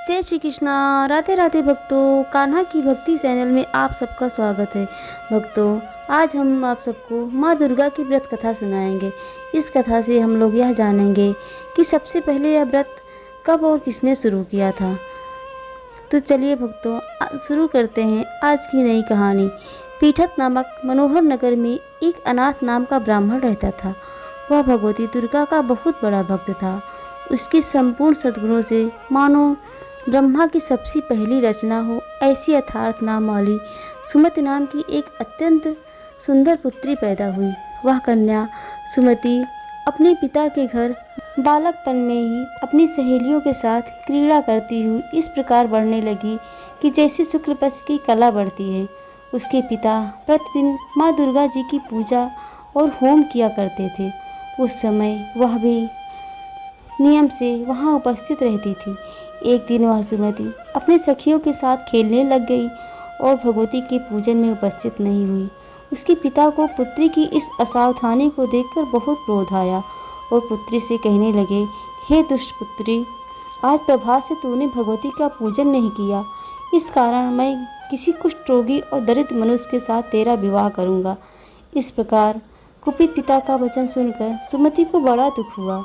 जय श्री कृष्णा। राधे राधे भक्तों, कान्हा की भक्ति चैनल में आप सबका स्वागत है। भक्तों, आज हम आप सबको माँ दुर्गा की व्रत कथा सुनाएंगे। इस कथा से हम लोग यह जानेंगे कि सबसे पहले यह व्रत कब और किसने शुरू किया था। तो चलिए भक्तों, शुरू करते हैं आज की नई कहानी। पीठत नामक मनोहर नगर में एक अनाथ नाम का ब्राह्मण रहता था। वह भगवती दुर्गा का बहुत बड़ा भक्त था। उसकी संपूर्ण सद्गुणों से मानो ब्रह्मा की सबसे पहली रचना हो, ऐसी यथार्थ नाम वाली सुमति नाम की एक अत्यंत सुंदर पुत्री पैदा हुई। वह कन्या सुमति अपने पिता के घर बालकपन में ही अपनी सहेलियों के साथ क्रीड़ा करती हुई इस प्रकार बढ़ने लगी कि जैसे शुक्ल पक्ष की कला बढ़ती है। उसके पिता प्रतिदिन माँ दुर्गा जी की पूजा और होम किया करते थे। उस समय वह भी नियम से वहाँ उपस्थित रहती थी। एक दिन वह सुमति अपने सखियों के साथ खेलने लग गई और भगवती के पूजन में उपस्थित नहीं हुई। उसके पिता को पुत्री की इस असावधानी को देखकर बहुत क्रोध आया और पुत्री से कहने लगे, हे दुष्ट पुत्री, आज प्रभात से तूने भगवती का पूजन नहीं किया। इस कारण मैं किसी कुष्ठ रोगी और दरिद्र मनुष्य के साथ तेरा विवाह करूँगा। इस प्रकार कुपित पिता का वचन सुनकर सुमति को बड़ा दुख हुआ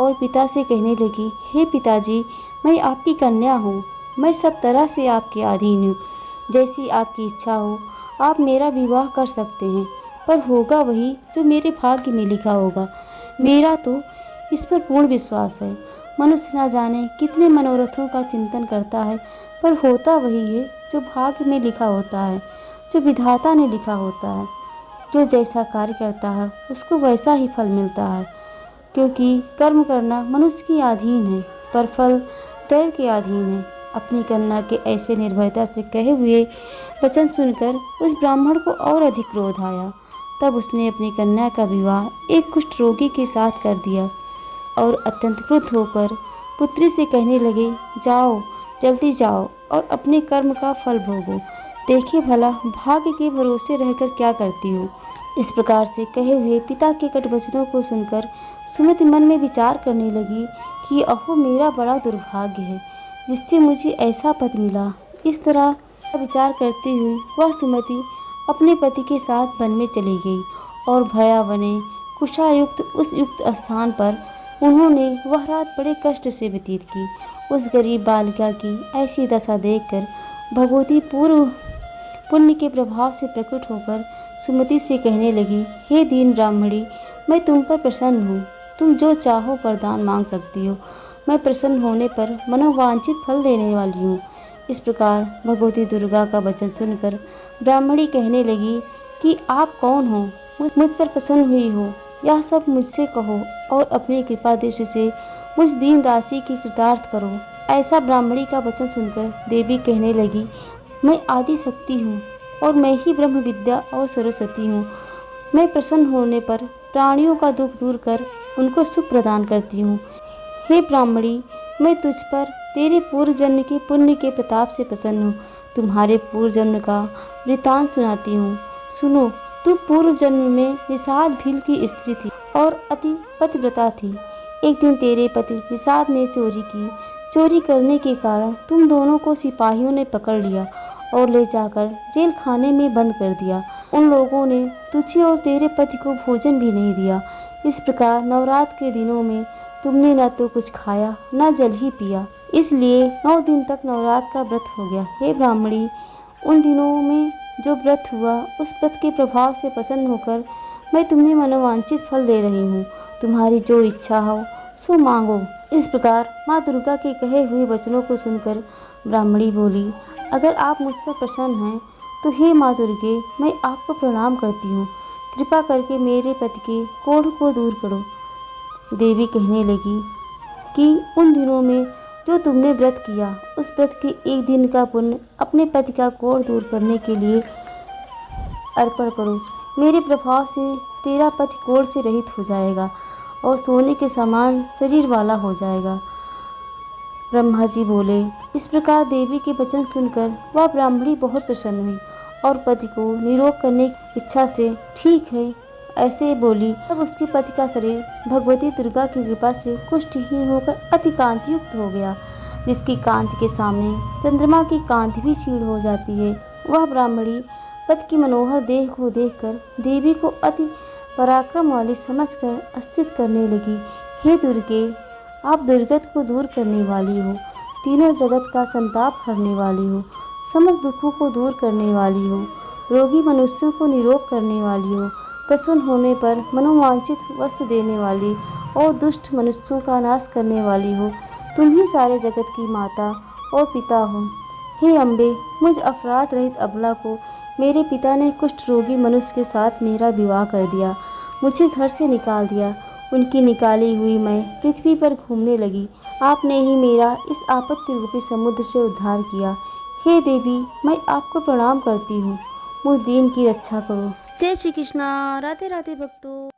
और पिता से कहने लगी, हे पिताजी, मैं आपकी कन्या हूँ। मैं सब तरह से आपके अधीन हूँ। जैसी आपकी इच्छा हो आप मेरा विवाह कर सकते हैं, पर होगा वही जो मेरे भाग्य में लिखा होगा। मेरा तो इस पर पूर्ण विश्वास है। मनुष्य न जाने कितने मनोरथों का चिंतन करता है, पर होता वही है जो भाग्य में लिखा होता है, जो विधाता ने लिखा होता है। जो जैसा कार्य करता है उसको वैसा ही फल मिलता है, क्योंकि कर्म करना मनुष्य की अधीन है, पर फल दैव के अधीन है। अपनी कन्या के ऐसे निर्भयता से कहे हुए वचन सुनकर उस ब्राह्मण को और अधिक क्रोध आया। तब उसने अपनी कन्या का विवाह एक कुष्ठ रोगी के साथ कर दिया और अत्यंत क्रुद्ध होकर पुत्री से कहने लगे, जाओ, जल्दी जाओ और अपने कर्म का फल भोगो। देखिए भला भाग्य के भरोसे रहकर क्या करती हो। इस प्रकार से कहे हुए पिता के कट वचनों को सुनकर सुमति मन में विचार करने लगी कि अहो, मेरा बड़ा दुर्भाग्य है जिससे मुझे ऐसा पति मिला। इस तरह विचार करती हुई वह सुमति अपने पति के साथ वन में चली गई और भया वने कुशायुक्त उस युक्त स्थान पर उन्होंने वह रात बड़े कष्ट से व्यतीत की। उस गरीब बालिका की ऐसी दशा देखकर भगवती पूर्व पुण्य के प्रभाव से प्रकट होकर सुमति से कहने लगी, हे दीन ब्राह्मणी, मैं तुम पर प्रसन्न हूँ। तुम जो चाहो वरदान मांग सकती हो। मैं प्रसन्न होने पर मनोवांछित फल देने वाली हूँ। इस प्रकार भगवती दुर्गा का वचन सुनकर ब्राह्मणी कहने लगी कि आप कौन हो, मुझ पर प्रसन्न हुई हो, यह सब मुझसे कहो और अपनी कृपा दृष्टि से मुझ दीन दासी की कृतार्थ करो। ऐसा ब्राह्मणी का वचन सुनकर देवी कहने लगी, मैं आदि शक्ति हूँ और मैं ही ब्रह्म विद्या और सरस्वती हूँ। मैं प्रसन्न होने पर प्राणियों का दुख दूर कर उनको सुख प्रदान करती हूँ। हे ब्राह्मणी, मैं तुझ पर तेरे पूर्व जन्म के पुण्य के प्रताप से प्रसन्न हूँ। तुम्हारे पूर्व जन्म का वृतांत सुनाती हूँ। सुनो, तू पूर्व जन्म में निषाद भील की स्त्री थी और अति पतिव्रता थी। एक दिन तेरे पति निषाद ने चोरी की। चोरी करने के कारण तुम दोनों को सिपाहियों ने पकड़ लिया और ले जाकर जेल खाने में बंद कर दिया। उन लोगों ने तुझे और तेरे पति को भोजन भी नहीं दिया। इस प्रकार नवरात्र के दिनों में तुमने न तो कुछ खाया न जल ही पिया, इसलिए 9 दिन तक नवरात्र का व्रत हो गया। हे ब्राह्मणी, उन दिनों में जो व्रत हुआ उस व्रत के प्रभाव से प्रसन्न होकर मैं तुम्हें मनोवांछित फल दे रही हूँ। तुम्हारी जो इच्छा हो सो मांगो। इस प्रकार माँ दुर्गा के कहे हुए वचनों को सुनकर ब्राह्मणी बोली, अगर आप मुझ पर प्रसन्न हैं तो हे माँ दुर्गे, मैं आपको प्रणाम करती हूँ। कृपा करके मेरे पति के कोढ़ को दूर करो। देवी कहने लगी कि उन दिनों में जो तुमने व्रत किया उस व्रत के एक दिन का पुण्य अपने पति का कोढ़ दूर करने के लिए अर्पण करो। मेरे प्रभाव से तेरा पति कोढ़ से रहित हो जाएगा और सोने के समान शरीर वाला हो जाएगा। ब्रह्मा जी बोले। इस प्रकार देवी के वचन सुनकर वह ब्राह्मणी बहुत प्रसन्न हुई और पति को निरोग करने की इच्छा से ठीक है ऐसे बोली। तब उसके पति का शरीर भगवती दुर्गा की कृपा से कुष्ठहीन होकर अति कांतियुक्त हो गया। जिसकी कांति के सामने चंद्रमा की कांति भी क्षीण हो जाती है। वह ब्राह्मणी पति की मनोहर देह को देखकर देवी को अति पराक्रम वाली समझकर स्तुति करने लगी। हे दुर्गे, आप दुर्गत को दूर करने वाली हो, तीनों जगत का संताप हरने वाली हो, समस्त दुखों को दूर करने वाली हो, रोगी मनुष्यों को निरोग करने वाली हो, प्रसन्न होने पर मनोवांछित वस्तु देने वाली और दुष्ट मनुष्यों का नाश करने वाली हो। तुम ही सारे जगत की माता और पिता हो। हे अम्बे, मुझ अपराध रहित अबला को मेरे पिता ने कुष्ठ रोगी मनुष्य के साथ मेरा विवाह कर दिया, मुझे घर से निकाल दिया। उनकी निकाली हुई मैं पृथ्वी पर घूमने लगी। आपने ही मेरा इस आपत्ति रूपी समुद्र से उद्धार किया। हे देवी, मैं आपको प्रणाम करती हूँ, मुझ दीन की रक्षा करो। जय श्री कृष्णा। राधे राधे भक्तों।